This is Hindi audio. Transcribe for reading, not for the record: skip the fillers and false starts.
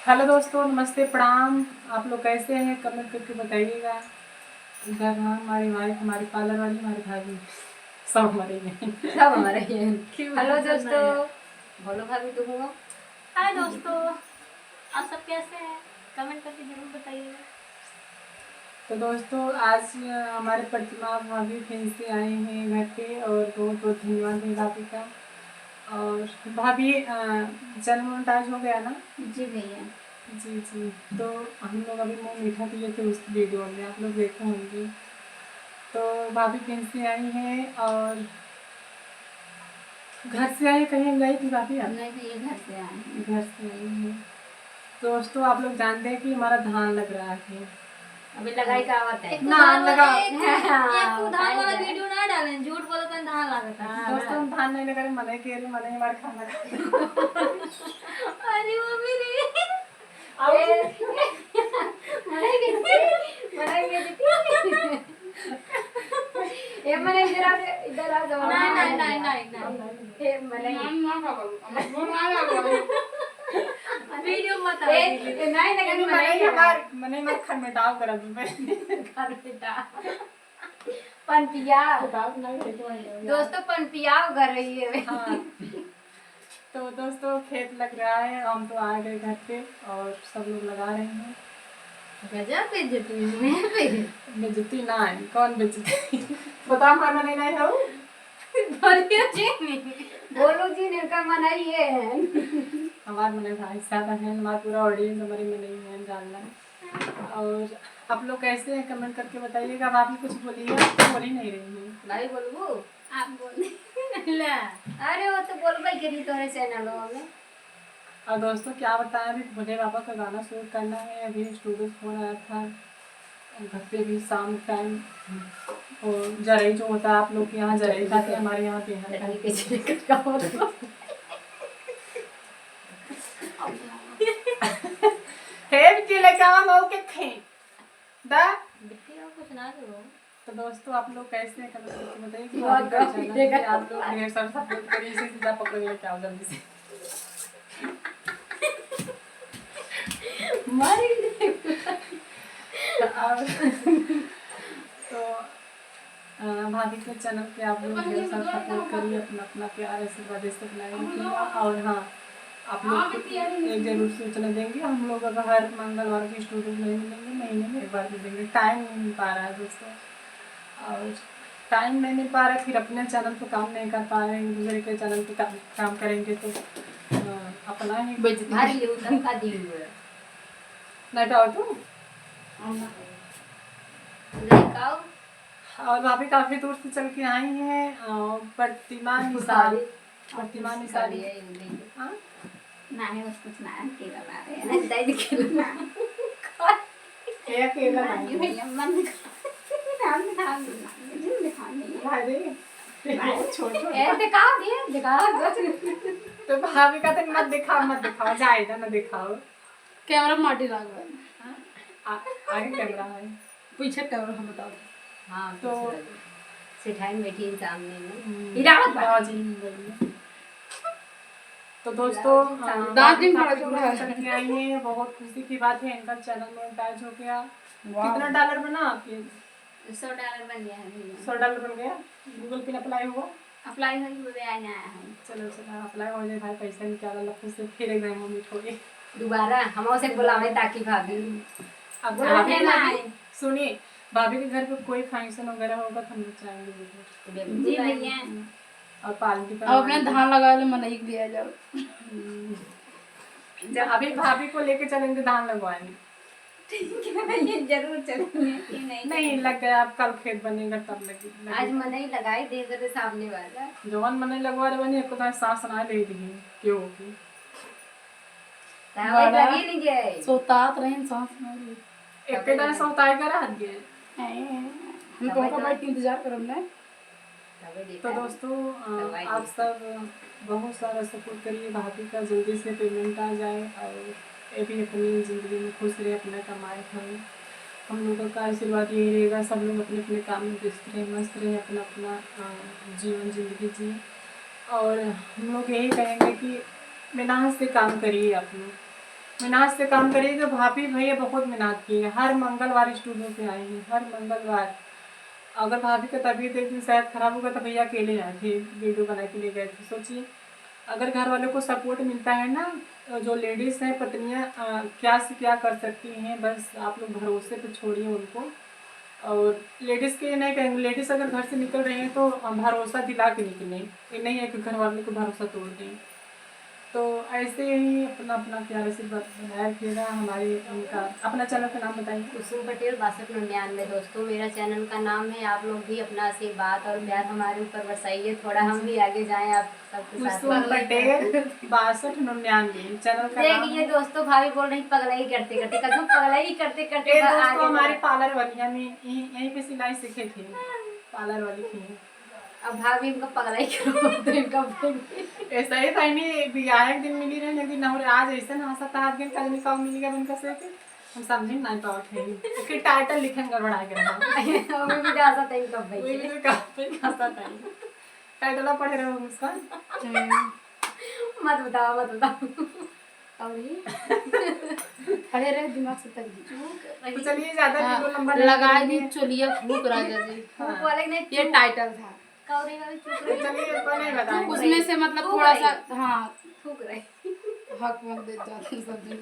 हेलो दोस्तों, नमस्ते, प्रणाम। आप लोग कैसे हैं? कमेंट करके बताइएगा। इधर हमारी वाइफ, हमारी पार्लर वाली, हमारे भाभी सब हमारे हैं। सब हमारे हैं। हेलो दोस्तों, बोलो भाभी तुम हो। हाय दोस्तों, आप सब कैसे हैं? कमेंट करके जरूर बताइएगा। तो दोस्तों आज हमारे प्रतिमा भाभी फिर से आए हैं घर पे और बहुत बहुत धन्यवाद है भाभी का। और भाभी जन्म मोन्टाज हो गया ना? जी भैया। जी जी। तो हम लोग अभी मुँह मीठा पिए थे उस वीडियो में, आप लोग देखे होंगे। तो भाभी फिर से आई हैं और घर से आई, कहीं गई थी भाभी? आप नहीं भैया, घर से आए हैं। घर से आई हैं। दोस्तों आप लोग जानते हैं कि हमारा धान लग रहा है। अभी लगाई का आवत है ना लगा। एक धान वाला वीडियो ना डालें, झूठ बोलो तो धान लागता है। दोस्तों हम धान नहीं लगा रहे, मना के रहे, मना हमारे खाना खा। अरे वो भी नहीं। ये मने इधर आ जाओ। वीडियो मत नहीं लगा मने हमारे खरमेटाव करा दूं घर बेटा पनपिया दोस्तों, पनपिया कर रही है। हाँ। तो दोस्तों खेत लग रहा है, हम तो आ गए घर पे और सब लोग लगा रहे हैं। गजब बेइज्जती में बेइज्जती ना है, कौन बेइज्जती? बताओ खाना नहीं नहीं हो। बोलो जी इनका मना ही है। हमारे मने भाई साहब हैं, हमारा पूरा ऑडियंस हमारे में नहीं है जानना। और आप लोग कैसे हैं कमेंट करके बताइएगा। अब आप ही कुछ बोलिए, आप तो बोल ही नहीं रही हैं। भाई बोलबो आप बोल ला। अरे वो तो बोलबे करी तोरे चैनलों में। और दोस्तों क्या बताएं, अभी भोले बाबा का गाना शूट करना है। अभी स्टूडियो फोन आया था, घर पे भी शाम टाइम। और जरई जो होता है, आप लोग के यहाँ जरई खाते हैं, हमारे यहाँ पे कुछ ना दो। तो दोस्तों आप लोग कैसे हैं कमेंट करके बताइए कि आप लोग ढेर सारा सपोर्ट करिए, इसे सीधा पकड़ लेके आओ जल्दी से। तो भाभी के चैनल पे आप लोग ढेर सारा सपोर्ट करिए, अपना अपना प्यार आशीर्वाद ऐसे बनाइए। और हाँ, आप लोग एक जरूर सूचना देंगे, हम लोग अगर हर मंगलवार की स्टूडियो नहीं मिलेंगे, महीने में एक बार मिलेंगे। टाइम नहीं मिल पा रहा है दोस्तों, और टाइम नहीं मिल पा रहा है, फिर अपने चैनल पर काम नहीं कर पा रहे हैं, दूसरे के चैनल पे काम करेंगे तो अपना ही नहीं पाओ तुम। और भाभी काफी दूर से चल के आई हैं। प्रतिमा निसारी हाँ? नहीं बस कुछ ना केला ला रहे हैं ना दाई दिखेला अकेला नहीं भैया मन नाम दिखाओ तो भाभी का तो मत दिखाओ जाएगा ना दिखाओ। कैमरा माटी लाग रहा है। आगे कैमरा है, पीछे कैमरा हम बता दो। हाँ तो सिठाई में बैठी सामने में इरावत बाजी। तो दोस्तों आई है, बहुत खुशी की बात है, इनका चैनल मोनेटाइज हो गया। कितना डॉलर बना आपके? $100 बन गया है भैया। $100 बन गया। गूगल पे अप्लाई हुआ? अप्लाई हुई आया है। चलो अप्लाई हो जाए भाई, पैसा निकाला लफ्ज से फिर एग्जाम में छोड़े दोबारा हम से बुलावे ताकि भाभी अब भाभी सुनिए, भाभी के घर पे कोई फंक्शन वगैरह होगा तो हम लोग चाहेंगे जी भैया। और पार्टी पर अब अपने धान लगा ले मन एक दिया जाओ। जब अभी भाभी को लेके चलेंगे धान लगवाएंगे। ये जरूर चलेंगे। नहीं लग गया, आप कल खेत बनेगा तब लगी। आज मन ही लगाई दे दे सामने वाला जवान मन लगवा रहे बनी एक तो सांस ना ले दी क्यों की तावे लगी नहीं गए सोतात रहे सांस में एक के दान सौताई करा दिए। हम को बैठ के इंतजार करब ना। तो दोस्तों आप सब बहुत सारा सपोर्ट करिए, भाभी का जल्दी से पेमेंट आ जाए और ये भी अपनी ज़िंदगी में खुश रहे, अपना कमाए खाए। हम लोगों का आशीर्वाद यही रहेगा, सब लोग अपने अपने काम में व्यस्त रहे, मस्त रहे, अपना अपना जीवन जिंदगी जिए। और हम लोग यही कहेंगे कि मेहनत से काम करिए आप लोग, मेहनत से काम करिएगा। भाभी भैया बहुत मेहनत की है, हर मंगलवार स्टूडियो पे आए हैं, हर मंगलवार। अगर भाभी का तबीयत एक दिन शायद खराब होगा तो भैया अकेले आए थे, वीडियो बना के ले गए थे। सोचिए अगर घर वालों को सपोर्ट मिलता है ना, जो लेडीज़ हैं पत्नियां क्या से क्या कर सकती हैं, बस आप लोग भरोसे पे छोड़िए उनको। और लेडीज़ के नहीं कहेंगे, लेडीज़ अगर घर से निकल रही हैं तो भरोसा दिला के निकलें, ये नहीं है कि घर वालों को भरोसा तोड़ दें। तो ऐसे ही अपना अपना प्यारे से बनाए रखिएगा। हमारे उनका अपना चैनल का नाम बताइए। कुसुम पटेल 6299। दोस्तों मेरा चैनल का नाम है, आप लोग भी अपना आशीर्वाद और प्यार हमारे ऊपर बरसाइए, थोड़ा हम भी आगे जाएं आप सबके साथ। कुसुम पटेल 6299 चैनल का नाम देखिए है। दोस्तों भाभी बोल रही पगलाई करते करते, कसम पगलाई करते करते ये दोस्तों आगे हमारी पार्लर वाली, हम यहीं पे सिलाई सीखे थे, पार्लर वाली थी। अब भाभी इनका पगलाई करो तो इनका ऐसा ही था, नहीं बियाह एक दिन मिली रहे, एक दिन और आज ऐसा ना सकता हाथ दिन कल निकाल मिलेगा बनका से हम समझे ना पावत है कि टाइटल लिखन गड़बड़ा के रहा हमें भी डासा था इनका भाई वही भी काफी खाता था टाइटल पढ़े रहो उसका। मत बताओ और ये खड़े रहे दिमाग से तक तो चलिए ज्यादा वीडियो लंबा लगाए दी चलिए फूक राजा जी। फूक वाले नहीं, ये टाइटल था। कौरे वाले चुप रहे, चलिए नहीं बताएं उसमें से मतलब थोड़ा सा हाँ फूक रहे। हक दे जाते सब दिन।